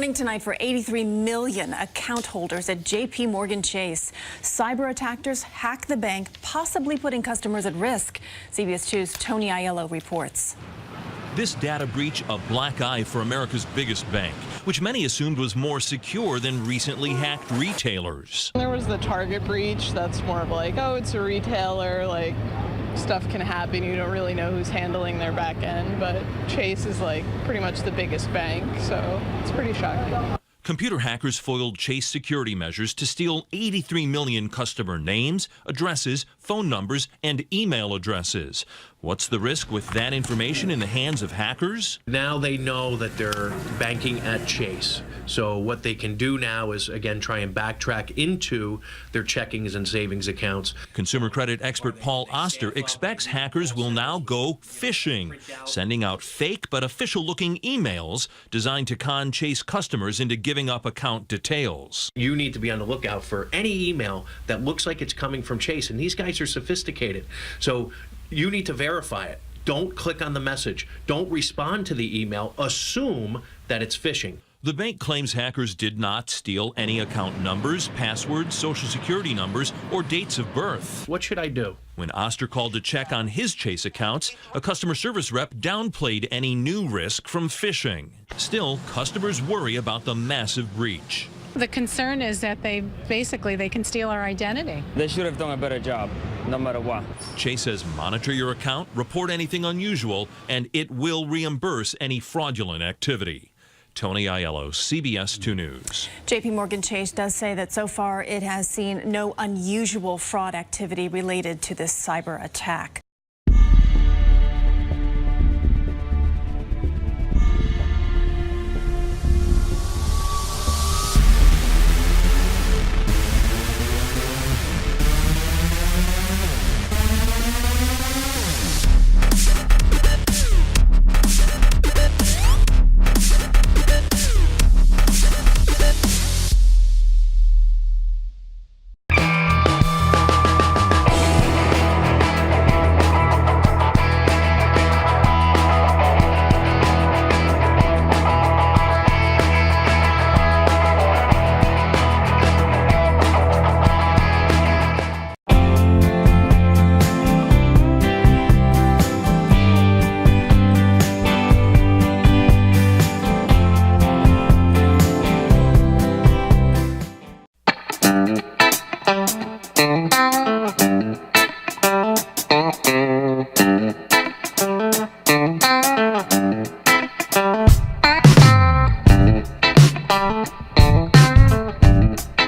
Warning tonight for 83 million account holders at JP Chase. Cyber attackers hack the bank, possibly putting customers at risk. CBS 2's Tony Aiello reports. This data breach a black eye for America's biggest bank, which many assumed was more secure than recently hacked retailers. There was the Target breach. That's more of like, oh, it's a retailer, like stuff can happen. You don't really know who's handling their back end, but Chase is like pretty much the biggest bank, so it's pretty shocking. Computer hackers foiled Chase security measures to steal 83 million customer names, addresses, phone numbers, and email addresses. What's the risk with that information in the hands of hackers? Now they know that they're banking at Chase. So what they can do now is, again, try and backtrack into their checkings and savings accounts. Consumer credit expert Paul Oster expects hackers will now go phishing, sending out fake but official-looking emails designed to con Chase customers into giving up account details. You need to be on the lookout for any email that looks like it's coming from Chase, and these guys are sophisticated. So you need to verify it. Don't click on the message. Don't respond to the email. Assume that it's phishing. The bank claims hackers did not steal any account numbers, passwords, social security numbers, or dates of birth. What should I do? When Oster called to check on his Chase accounts, a customer service rep downplayed any new risk from phishing. Still, customers worry about the massive breach. The concern is that they can steal our identity. They should have done a better job, no matter what. Chase says monitor your account, report anything unusual, and it will reimburse any fraudulent activity. Tony Aiello, CBS 2 News. JP Chase does say that so far it has seen no unusual fraud activity related to this cyber attack. Thank you.